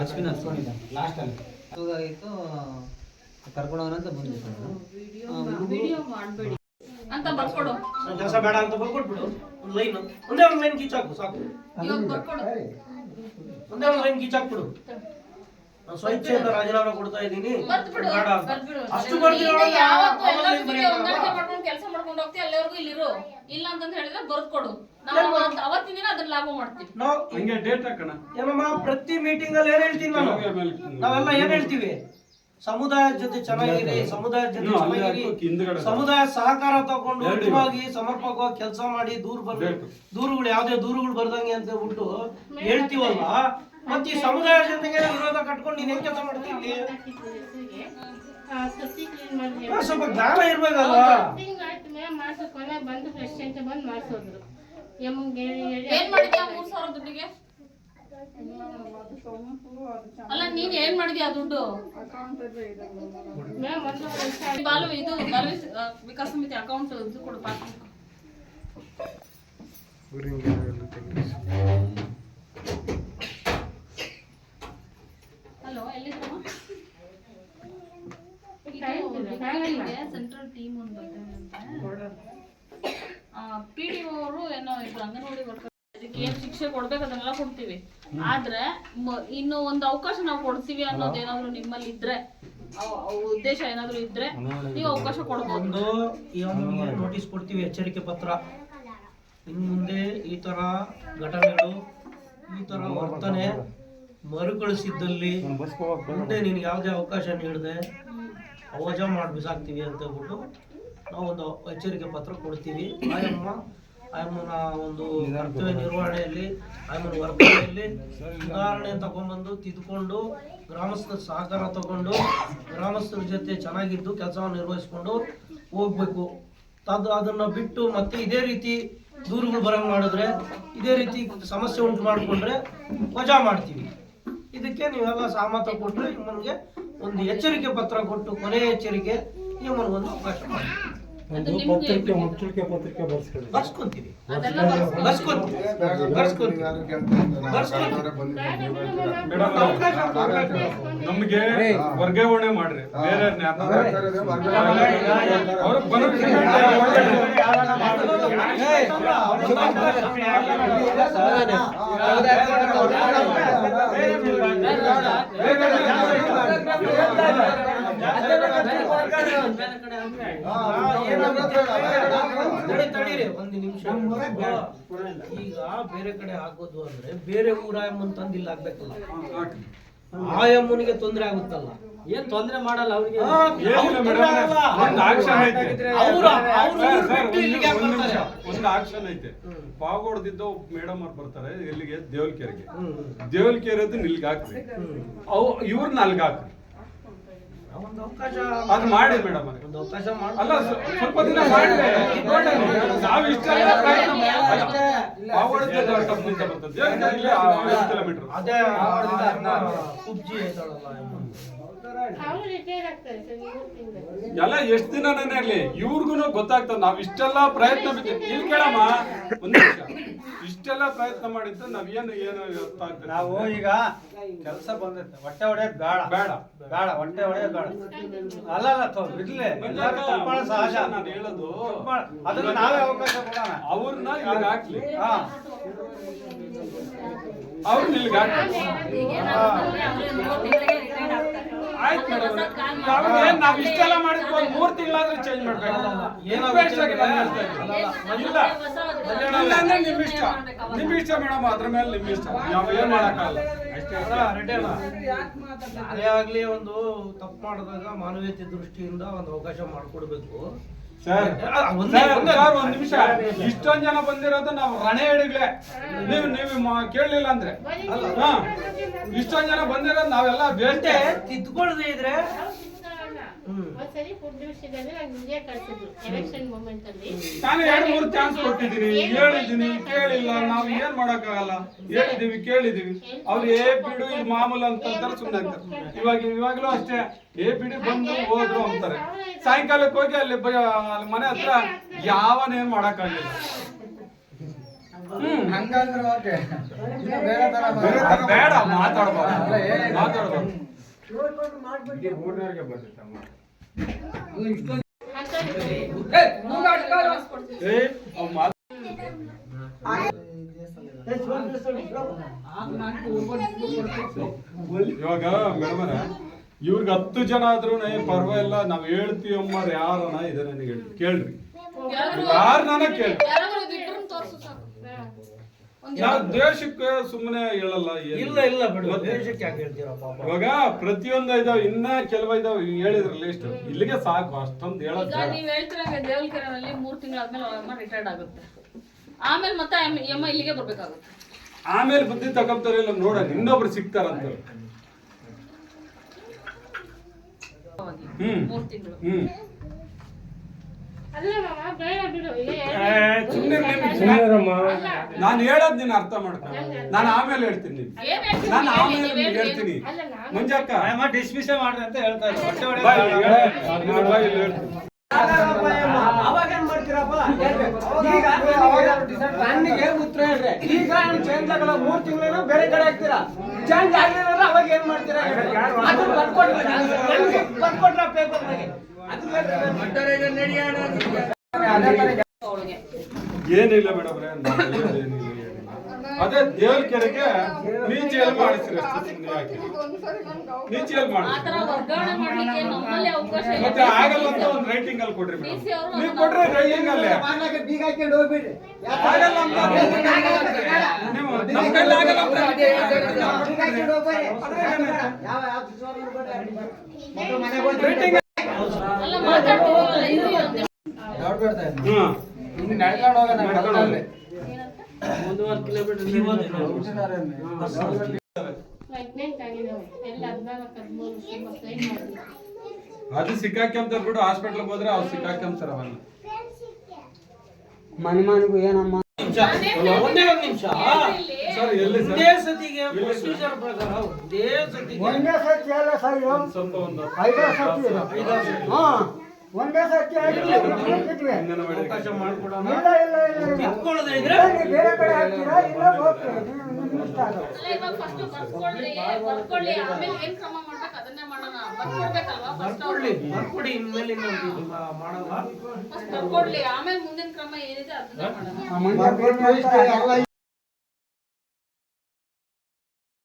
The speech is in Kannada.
ಲಕ್ಷ್ಮೀ ನರ್ಸ್ಕೊಂಡಿದ್ದ ಲಾಸ್ಟ್ ಅಲ್ಲಿ ಇತ್ತು ಕರ್ಕೊಂಡು ಹೋಗೋಣಂತ ಬಂದಿತ್ತು ಅಂತ ಬರ್ಕೊಡು ಕೆಲಸ ಬೇಡ ಅಂತ ಬರ್ಕೊಟ್ಬಿಡು. ಒಂದು ಲೈನ್ ಒಂದೇ ಒಂದು ಲೈನ್ ಗೀಚಾಕು ಸಾಕು. ಒಂದೇ ಒಂದು ಲೈನ್ ಗೀಚಾಕ್ಬಿಡು. ನಾನು ಸ್ವಇಚ್ಛೆಯಿಂದ ರಾಜೀನಾಮೆ ಕೊಡ್ತಾ ಇದ್ದೀನಿ ಬೇಡ ಅಂತ ಅಷ್ಟು ಬರ್ತೀನಿ. ಕೆಲಸ ಮಾಡ್ಕೊಂಡು ಹೋಗ್ತೀವಿ ಅಲ್ಲಿವರೆಗೂ ಇಲ್ಲಿರು. ಇಲ್ಲ ಅಂತ ಹೇಳಿದ್ರೆ ಬರ್ಕೊಡು. ಅವತ್ತಿನ ದಿನ ಅದನ್ನ ಲಾಭ ಮಾಡ್ತೀವಿ. ಏನಮ್ಮ ಪ್ರತಿ ಮೀಟಿಂಗ್ ಅಲ್ಲಿ ಏನ್ ಹೇಳ್ತೀನಿ ನಾನು, ನಾವೆಲ್ಲ ಏನ್ ಹೇಳ್ತೀವಿ, ಸಮುದಾಯದ ಜೊತೆ ಚೆನ್ನಾಗಿರಿ, ಸಮುದಾಯದ ಜೊತೆ ಚೆನ್ನಾಗಿರಿ, ಸಮುದಾಯ ಸಹಕಾರ ತಗೊಂಡು ಉತ್ತಮವಾಗಿ ಸಮರ್ಪಕವಾಗಿ ಕೆಲಸ ಮಾಡಿ ದೂರುಗಳು ಯಾವ್ದೇ ದೂರುಗಳು ಬರ್ದಂಗೆ ಅಂತ ಹೇಳ್ಬಿಟ್ಟು ಹೇಳ್ತೀವಲ್ಲ. ಮತ್ತೆ ಈ ಸಮುದಾಯದ ಜೊತೆಗೆ ವಿರೋಧ ಕಟ್ಕೊಂಡು ನೀನ್ ಹೆಂಗ್ ಕೆಲಸ ಮಾಡ್ತೀನಿ? ಸ್ವಲ್ಪ ಜ್ಞಾನ ಇರ್ಬೇಕಲ್ಲ. ಏನ್ ಮಾಡಿದ್ಯಾ 3,000 ದುಡ್ಡಿಗೆ? ಅಲ್ಲ ನೀನ್ ಏನ್ ಮಾಡಿದ್ಯಾ ದುಡ್ಡು? ಬಾಲು ಇದು ವಿಕಾಸ ಸಮಿತಿ ಅಕೌಂಟ್ ಇದು ಕೊಡು ಪಾಸ್ಬುಕ್. ಹಲೋ ಎಲ್ಲಿದ್ರಮ್ಮ? ಸೆಂಟ್ರಲ್ ಟೀಮ್ ಒಂದು ಬರ್ತಾರೆ. PDO ಅವರು ಏನೋ ಇಬ್ರು ಅಂಗನವಾಡಿ ವರ್ಕರ್ ಇದಕ್ಕೆ ಏನ್ ಶಿಕ್ಷೆ ಕೊಡ್ಬೇಕು ಅದನ್ನೆಲ್ಲ ಕೊಡ್ತೀವಿ. ಆದ್ರೆ ಇನ್ನು ಒಂದು ಅವಕಾಶ ನಾವು ಕೊಡ್ತೀವಿ ಅನ್ನೋದೇನಾದ್ರು ನಿಮ್ಮಲ್ಲಿ ಇದ್ರೆ, ಉದ್ದೇಶ ಏನಾದ್ರು ಇದ್ರೆ ನೀವು ಅವಕಾಶ ಕೊಡ್ಬೋದು. ನೋಟಿಸ್ ಕೊಡ್ತೀವಿ, ಎಚ್ಚರಿಕೆ ಪತ್ರ. ಇನ್ನು ಮುಂದೆ ಈ ತರ ಘಟನೆಗಳು, ಈ ತರ ವರ್ತನೆ ಮರುಕಳಿಸಿದ್ದಲ್ಲಿ ಮುಂದೆ ನಿನ್ಗೆ ಯಾವುದೇ ಅವಕಾಶ ನೀಡದೆ ಅವಜ ಮಾಡಿ ಬಿಸಾಕ್ತೀವಿ ಅಂತ ಹೇಳ್ಬಿಟ್ಟು ನಾವು ಒಂದು ಎಚ್ಚರಿಕೆ ಪತ್ರ ಕೊಡ್ತೀವಿ. ಆಯಮ್ಮನ ಒಂದು ಕರ್ತವ್ಯ ನಿರ್ವಹಣೆಯಲ್ಲಿ, ಆಯಮ್ಮನ ವರ್ತನೆಯಲ್ಲಿ ಸುಧಾರಣೆ ತಗೊಂಡ್ಬಂದು ತಿದ್ದುಕೊಂಡು ಗ್ರಾಮಸ್ಥರ ಸಹಕಾರ ತಗೊಂಡು ಗ್ರಾಮಸ್ಥರ ಜೊತೆ ಚೆನ್ನಾಗಿದ್ದು ಕೆಲಸವನ್ನು ನಿರ್ವಹಿಸ್ಕೊಂಡು ಹೋಗ್ಬೇಕು. ಅದನ್ನ ಬಿಟ್ಟು ಮತ್ತೆ ಇದೇ ರೀತಿ ದೂರುಗಳು ಬರಂಗ್ ಮಾಡಿದ್ರೆ, ಇದೇ ರೀತಿ ಸಮಸ್ಯೆ ಉಂಟು ಮಾಡಿಕೊಂಡ್ರೆ ವಜಾ ಮಾಡ್ತೀವಿ. ಇದಕ್ಕೆ ನೀವೆಲ್ಲ ಸಹಮತ ಕೊಟ್ಟರೆ ನಿಮಗೆ ಒಂದು ಎಚ್ಚರಿಕೆ ಪತ್ರ ಕೊಟ್ಟು, ಕೊನೆಯ ಎಚ್ಚರಿಕೆ ನಿಮ್ಮನ್ನು ಒಂದು ಅವಕಾಶ ಮಾಡಿ ಮುಚ್ಚಳಿಕೆ ಪತ್ರಿಕೆ ಬರ್ಸ್ಕೊಂತೀವಿ. ನಮ್ಗೆ ವರ್ಗಾವಣೆ ಮಾಡ್ರಿ, ಬೇರೆ ತಡೀರಿ ಒಂದು ನಿಮಿಷ. ಈಗ ಬೇರೆ ಕಡೆ ಆಗೋದು ಅಂದ್ರೆ ಬೇರೆ ಊರಾಯಮ್ಮನ್ ತಂದಿಲ್ಲ ಆಗ್ಬೇಕಲ್ಲ, ಆಯಮ್ಮನಿಗೆ ತೊಂದರೆ ಆಗುತ್ತಲ್ಲ. ಏನ್ ತೊಂದ್ರೆ ಮಾಡಲ್ಲ ಅವ್ರಿಗೆ. ಒಂದು ಆಕ್ಷನ್ ಐತೆ. ಪಾಗೋಡ್ದಿದ್ದ ಮೇಡಮ್ ಅವ್ರು ಬರ್ತಾರೆ ಎಲ್ಲಿಗೆ, ದೇವಲ್ಕೆರೆಗೆ. ದೇವಲ್ಕೆರೆದು ನಿಲ್ಗೆ ಹಾಕ್ರಿ, ಇವ್ರನ್ನ ಅಲ್ಗ ಹಾಕ್ರಿ. ಅದು ಮಾಡಿ ಮೇಡಮ್, ಅಲ್ಲ ಸ್ವಲ್ಪ ದಿನ ಮಾಡಿ. ನಾವು ಇಷ್ಟ ಕಿಲೋಮೀಟರ್ ಎಲ್ಲ ಎಷ್ಟು ದಿನ ಆಗ್ಲಿ ಇವ್ರಿಗೂ ಗೊತ್ತಾಗ್ತದೆ. ನಾವ್ ಇಷ್ಟೆಲ್ಲ ಪ್ರಯತ್ನ ಇಲ್ಲಿ ಕೇಳಮ್ಮ ಒಂದ್ ನಿಮಿಷ, ಇಷ್ಟೆಲ್ಲ ಪ್ರಯತ್ನ ಮಾಡಿದ್ದು ನಾವೇನು ಏನು ನಾವು ಈಗ ಕೆಲಸ ಬಂದೈತೆ, ಹೊಟ್ಟೆ ಹೊಡೆಯೋದ್ ಬೇಡ ಬೇಡ ಬೇಡ, ಹೊಟ್ಟೆ ಹೊಡೆಯೋದ್ ಬೇಡ. ಅಲ್ಲ ಇರ್ಲಿ, ಸಹಜ. ನಾನು ಹೇಳೋದು ಅದನ್ನ ನಾವೇ ಅವಕಾಶ ಕೊಡೋಣ. ಅವ್ರನ್ನ ಇಲ್ಲಿಗೆ ಹಾಕ್ಲಿ, ಅವ್ರನ್ನ ಇಲ್ಲಿಗೆ ಹಾಕ್ಲಿ. ಆಯ್ತು ಮೇಡಮ್, ನಾವ್ ಇಷ್ಟೆಲ್ಲ ಮಾಡಿದ್ವಿ, ಒಂದ್ 3 ತಿಂಗಳಾದ್ರೂ ಚೇಂಜ್ ಮಾಡ್ಬೇಕು. ನಿಮ್ ಇಷ್ಟ ಮೇಡಮ್, ಅದ್ರ ಮೇಲೆ ನಿಮ್ ಇಷ್ಟ, ನಾವ್ ಏನ್ ಮಾಡಕ್ಕಾಗಲ್ಲ. ಯಾರೇ ಆಗ್ಲಿ ಒಂದು ತಪ್ಪು ಮಾಡಿದಾಗ ಮಾನವೀಯತೆ ದೃಷ್ಟಿಯಿಂದ ಒಂದು ಅವಕಾಶ ಮಾಡಿಕೊಡ್ಬೇಕು. ಒಂದ್ ನಿಮಿಷ, ಇಷ್ಟೊಂದ್ ಜನ ಬಂದಿರೋದು ನಾವು ರಣೆ ಹಿಡಿಗ್ಲೆ, ನೀವು ಕೇಳಲಿಲ್ಲ ಅಂದ್ರೆ ಇಷ್ಟೊಂದ್ ಜನ ಬಂದಿರೋದು ನಾವೆಲ್ಲ ಬೇಟೆ ತಿದ್ಕೊಳ್ಳದೆ ಇದ್ರೆ ನಾನು 2-3 ಚಾನ್ಸ್ ಕೊಟ್ಟಿದ್ದೀನಿ, ಹೇಳಿದ್ದೀನಿ, ಕೇಳಿಲ್ಲ. ನಾವು ಏನ್ ಮಾಡಕ್ಕಾಗಲ್ಲ, ಹೇಳಿದೀವಿ, ಕೇಳಿದೀವಿ. ಅವ್ರು ಬಿಡು ಇದು ಮಾಮೂಲು ಅಂತ ಸುಮ್ಮನೆ ಅಂತಾರೆ. ಇವಾಗಲೂ ಅಷ್ಟೇ, ಬಿಡಿ ಬಂದು ಹೋದ್ರು ಅಂತಾರೆ. ಸಾಯಂಕಾಲಕ್ಕೆ ಹೋಗಿ ಅಲ್ಲಿ ಮನೆ ಹತ್ರ ಯಾವನೇನ್ ಮಾಡಕ್ಕಾಗಿಲ್ಲ. ಹಂಗಂದ್ರೆ ಓಕೆ ಬೇರೆ ತರ ಬೇಡ ಮಾತಾಡ್ಬಾರ್ದು ಮಾತಾಡ್ಬಾರ್ದು ಇವಾಗ ಮೇಡಮರ ಇವ್ರಿಗೆ 10 ಜನ ಆದ್ರೂ ಪರವಾಗಿಲ್ಲ ನಾವ್ ಹೇಳ್ತೀವಿ ಅಮ್ಮರ್ ಯಾರನ ಇದೆ ನನಗೆ ಹೇಳಿ ಕೇಳ್ರಿ ಯಾರು ನನಗೆ ಕೇಳಿ ನಾವು ದೇಶಕ್ಕೆ ಸುಮ್ಮನೆ ಹೇಳಲ್ಲ ಇಲ್ಲ ಬಿಡು ದೇಶಕ್ಕೆ ಯಾಕೆ ಹೇಳ್ತೀರಾ ಪಾಪ. ಇವಾಗ ಪ್ರತಿಯೊಂದು ಇದಾವ ಇನ್ನ ಕೆಲವ ಇದಾವ ಹೇಳಿದ್ರಲ್ಲ ಎಷ್ಟು ಇಲ್ಲಿಗೆ ಸಾಕು ಅಷ್ಟೊಂದು ಹೇಳೋದು ಈಗ ನೀವ್ ಹೇಳ್ತಿರಂಗೆ ದೇವಲ್ಕೆರೆನಲ್ಲಿ 3 ತಿಂಗಳಾದ್ಮೇಲೆ ಅಮ್ಮ ರಿಟೈರ್ಡ್ ಆಗುತ್ತೆ. ಆಮೇಲೆ ಮತ್ತೆ ಅಮ್ಮ ಇಲ್ಲಿಗೆ ಬರ್ಬೇಕಾಗುತ್ತೆ. ಆಮೇಲೆ ಬುದ್ಧಿ ತಗೊಂತಾರೆ ಇಲ್ಲ ನೋಡ ಇನ್ನೊಬ್ರು ಸಿಗ್ತಾರಂತ 3 ತಿಂಗಳು. ನಾನು ಹೇಳೋದ್ ನೀನ್ ಅರ್ಥ ಮಾಡ್ಕೊ. ನಾನು ಆಮೇಲೆ ಹೇಳ್ತೀನಿ ನಾನು ಆಮೇಲೆ ನಿಮ್ಗೆ ಹೇಳ್ತೀನಿ ಮಂಜಕ್ಕ ಡಿಸ್ಮಿಸ್ ಮಾಡ್ರಿ ಅಂತ ಹೇಳ್ತಾ ಇದ್ದಾರೆ. ಬಾಯ್ ಇಲ್ಲಿ ಹೇಳ್ತೀನಿ. ಅವಾಗೇನ್ ಮಾಡ್ತೀರಪ್ಪ? ಈಗ ನನಗೆ ಉತ್ತರ ಹೇಳ್ರಿ. ಈಗ ಚೇಂಜ್ ಆಗಲ್ಲ 3 ತಿಂಗಳು ಬೇರೆ ಕಡೆ ಹಾಕ್ತೀರಾ. ಚೇಂಜ್ ಆಗಿಲ್ಲ ಅವಾಗ ಏನ್ ಮಾಡ್ತೀರಾ? ಅದನ್ನ ಬರ್ಕೊಟ್ರ ಪೇಪರ್ ಏನಿಲ್ಲ ಮೇಡಮ್ ಅದೇ ದೇವಲ್ಕೆರೆಗೆ ನೀಚೆಯಲ್ಲಿ ಮಾಡಿಸ್ರಿ ಅಷ್ಟೇ. ನೀಚೆಯಲ್ಲಿ ಮಾಡಿ ಮತ್ತೆ ಆಗಲ್ಲ ಅಂತ ಒಂದು ರೈಟಿಂಗ್ ಅಲ್ಲಿ ಕೊಡ್ರಿ ಮೇಡಮ್. ನೀವು ಕೊಡ್ರಿ ರೈಟಿಂಗ್ ಅಲ್ಲಿ ಬೀಗ ಹಾಕೊಂಡು ಹೋಗ್ಬಿಡ್ರಿ. ಆಗಲ್ಲ ಅಂತ ನೀವು ನಮ್ಮ ಕೈಲಿ ಆಗಲ್ಲ ಅಂತ ರೈಟಿಂಗ್ ನಡ್ಕೊಂಡು ಹೋಗೋಣ. 1 ಕಿಲೋಮೀಟರ್ ಅದು ಸಿಕ್ಕಾಕ್ಯಂತಾರ ಬಿಡು. ಹಾಸ್ಪಿಟ್ಲ್ ಹೋದ್ರೆ ಅವ್ರು ಸಿಕ್ಕಾಕ್ಯಂತಾರ ಅವನ್ನ. ಮನಿಗೂ ಏನಮ್ಮ ಒಂದೇ ಒಂದು ನಿಮಿಷ ಸರ್ ಎಲ್ಲಿ ಸರ್ ಒಂದೇ ಸತಿಗೆ ಪ್ರೊಸೀಜರ್ ಪ್ರಕಾರ ಒಂದೇ ಸತಿಗೆ ಒಂದೇ ಸತಿ ಅಲ್ಲ ಸರ್ ಇದು. ಸ್ವಲ್ಪ ಒಂದು 5 ಸತಿ ಇದು. ಹಾ ಒಂದೇ ಸತಿ ಆಗಿಲ್ಲ ಅವಕಾಶ ಮಾಡ್ಕೊಡೋಣ. ಇಲ್ಲ ಇಲ್ಲ ಇಲ್ಲ ಕಿತ್ಕೊಳ್ಳೋದೇ ಇದ್ರೆ ನೀವು ಬೇರೆ ಕಡೆ ಹಾಕ್ತೀರಾ ಇಲ್ಲ ಓಕೆ ನಿಮ್ಗೆ ಇಷ್ಟ ಆಗೋದು. ಫಸ್ಟ್ ಬರ್ಕೊಳ್ಳಿ ಆಮೇಲೆ ಏನ್ ಕ್ರಮ ಮಾಡ್ಬೇಕು ಅದನ್ನೇ ಮಾಡೋಣ. ಬರ್ಕೊಡ್ಬೇಕಲ್ವಾ? ಬರ್ಕೊಡಿ ಇನ್ಮೇಲೆ ಮಾಡಲ್ಲ. ಫಸ್ಟ್ ಬರ್ಕೊಡ್ಲಿ ಆಮೇಲೆ ಮುಂದಿನ ಕ್ರಮ ಏನಿದೆ ಅದನ್ನೇ ಮಾಡೋಣ. ಬರ್ಕೊಟ್ಟು ಎಲ್ಲ